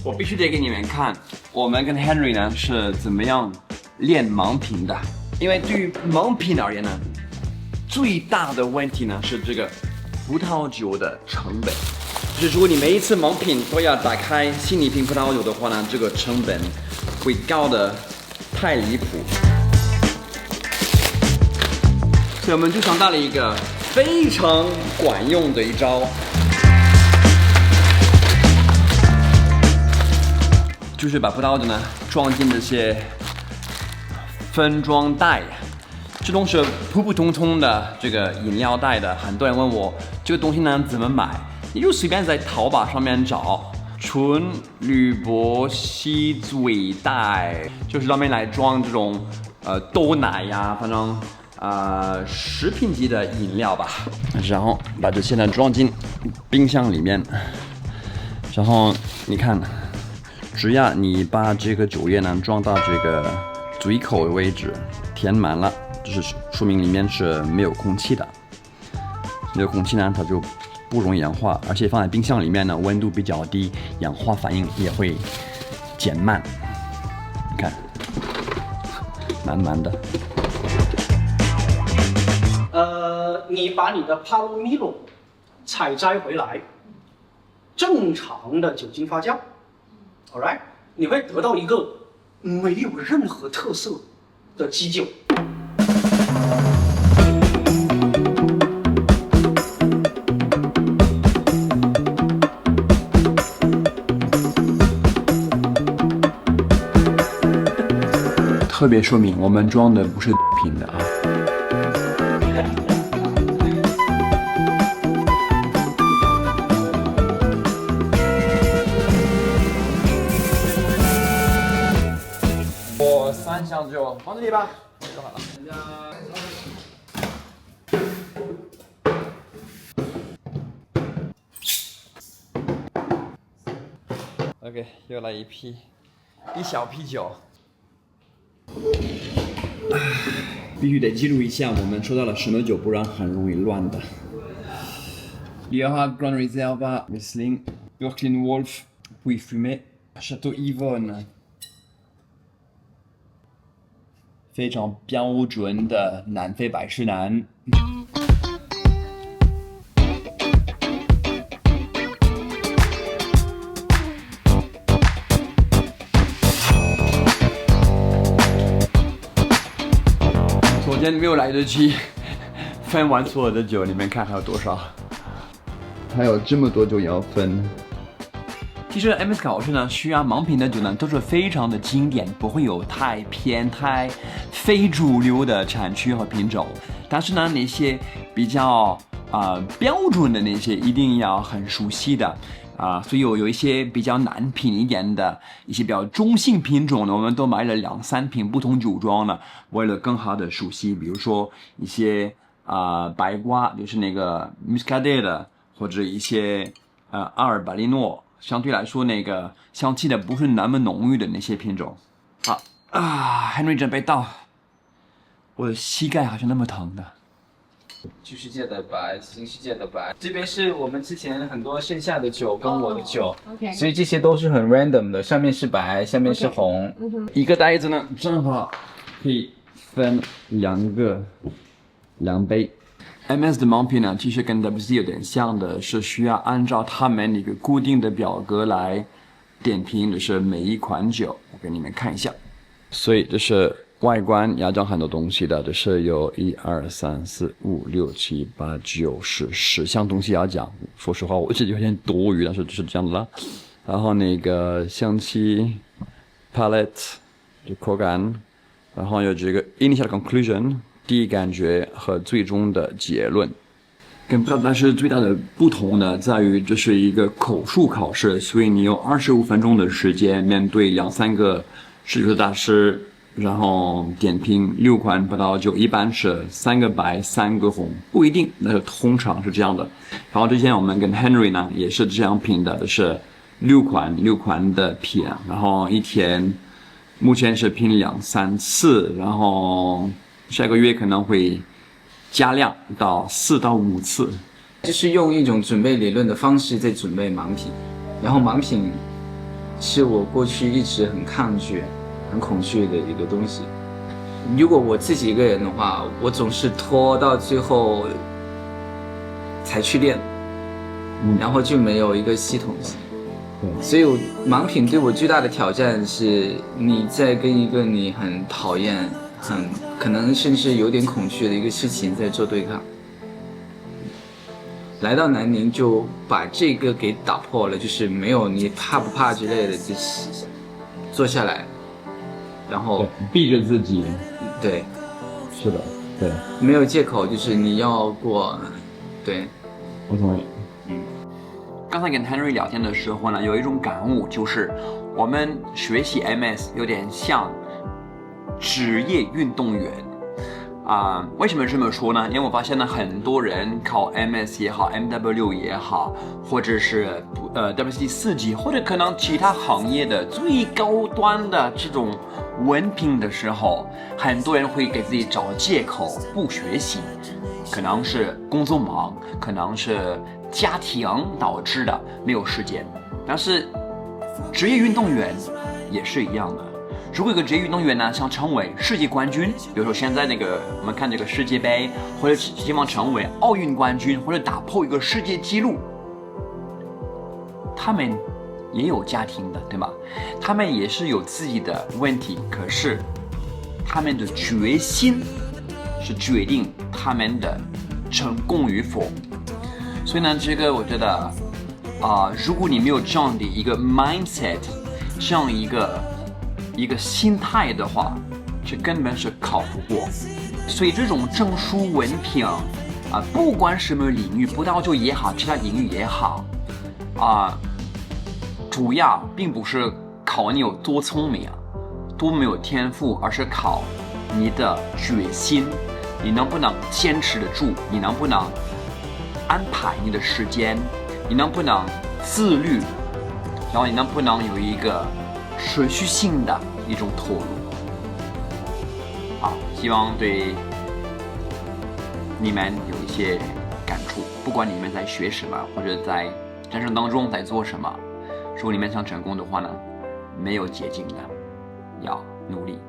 我必须得给你们看，我们跟 Henry 呢是怎么样练盲品的。因为对于盲品而言呢，最大的问题呢是这个葡萄酒的成本。就是如果你每一次盲品都要打开新一瓶葡萄酒的话呢，这个成本会高得太离谱。所以我们就想到了一个非常管用的一招，就是把葡萄酒呢装进这些分装袋。这种是普普通通的这个饮料袋的，很多人问我这个东西呢怎么买，你就随便在淘宝上面找纯铝箔锡嘴袋，就是专门来装这种豆奶呀，反正食品级的饮料吧。然后把这些呢装进冰箱里面，然后你看，只要你把这个酒液呢装到这个嘴口的位置，填满了。就是说明里面是没有空气的，没有空气呢，它就不容易氧化，而且放在冰箱里面呢，温度比较低，氧化反应也会减慢。你看，满满的。你把你的帕洛米洛采摘回来，正常的酒精发酵 ，all right， 你会得到一个没有任何特色的基酒。特别说明我们装的不是品的啊。我3箱就放这里吧，就好了。OK， 又来一小批酒。必须得记录一下我们收到了什么酒，不然很容易乱的。Lioha Grand Reserva Riesling Birkin Wolf Puy Fumé Château Yvonne， 非常标准的南非百事男。昨天没有来得及分完所有的酒，你们看还有多少？还有这么多酒要分。其实 MS 考试呢，需要盲品的酒呢，都是非常的经典，不会有太偏、太非主流的产区和品种。但是呢，那些比较标准的那些，一定要很熟悉的。所以有一些比较难品一点的一些比较中性品种呢，我们都买了2-3瓶不同酒庄呢，为了更好的熟悉。比如说一些白瓜，就是那个 Muscadet 的，或者一些阿尔巴利诺，相对来说那个香气的不是那么浓郁的那些品种。好Henry 准备倒，我的膝盖好像那么疼的。旧世界的白，新世界的白。这边是我们之前很多剩下的酒跟我的酒， OK， 所以这些都是很 random 的，上面是白，下面是红。一个袋子呢，正好可以分2杯。MS 的盲品呢，其实跟 WC 有点像的，是需要按照他们一个固定的表格来点评，就是每一款酒。我给你们看一下。所以这是外观要讲很多东西的，就是有1、2、3、4、5、6、7、8、9、10项东西要讲。说实话，我自己有点多余，但是就是这样的啦。然后那个香气 palette 就口感，然后有这个 initial conclusion 第一感觉和最终的结论。跟葡萄大师最大的不同呢，在于这是一个口述考试，所以你有25分钟的时间面对2-3个侍酒大师，然后点评6款葡萄酒，一般是3个白3个红，不一定，但是通常是这样的。然后之前我们跟 Henry 呢也是这样评的，是6款的品，然后一天目前是评2-3次，然后下个月可能会加量到4到5次。就是用一种准备理论的方式在准备盲品，然后盲品是我过去一直很抗拒、很恐惧的一个东西。如果我自己一个人的话，我总是拖到最后才去练，然后就没有一个系统性。所以盲品对我最大的挑战是，你在跟一个你很讨厌、很可能甚至有点恐惧的一个事情在做对抗。来到南宁就把这个给打破了，就是没有你怕不怕之类的，就是坐下来，然后逼着自己。对，是的，对，没有借口，就是你要过，对，我同意。刚才跟 Henry 聊天的时候呢，有一种感悟，就是我们学习 MS 有点像职业运动员为什么这么说呢？因为我发现呢，很多人考 MS 也好 MW 也好，或者是WSET 4级，或者可能其他行业的最高端的这种文凭的时候，很多人会给自己找借口不学习，可能是工作忙，可能是家庭导致的没有时间。但是职业运动员也是一样的，如果一个职业运动员呢想成为世界冠军，比如说现在我们看这个世界杯，或者希望成为奥运冠军，或者打破一个世界纪录，他们也有家庭的，对吗？他们也是有自己的问题，可是他们的决心是决定他们的成功与否。所以呢，这个我觉得如果你没有这样的一个 mindset， 这样一个心态的话，这根本是考不过。所以这种证书文凭不管什么领域，葡萄酒也好，其他领域也好主要并不是考你有多聪明多没有天赋，而是考你的决心，你能不能坚持得住，你能不能安排你的时间，你能不能自律，然后你能不能有一个持续性的一种投入。好，希望对你们有一些感触，不管你们在学什么，或者在人生当中在做什么，如果你们想成功的话呢，没有捷径的，要努力。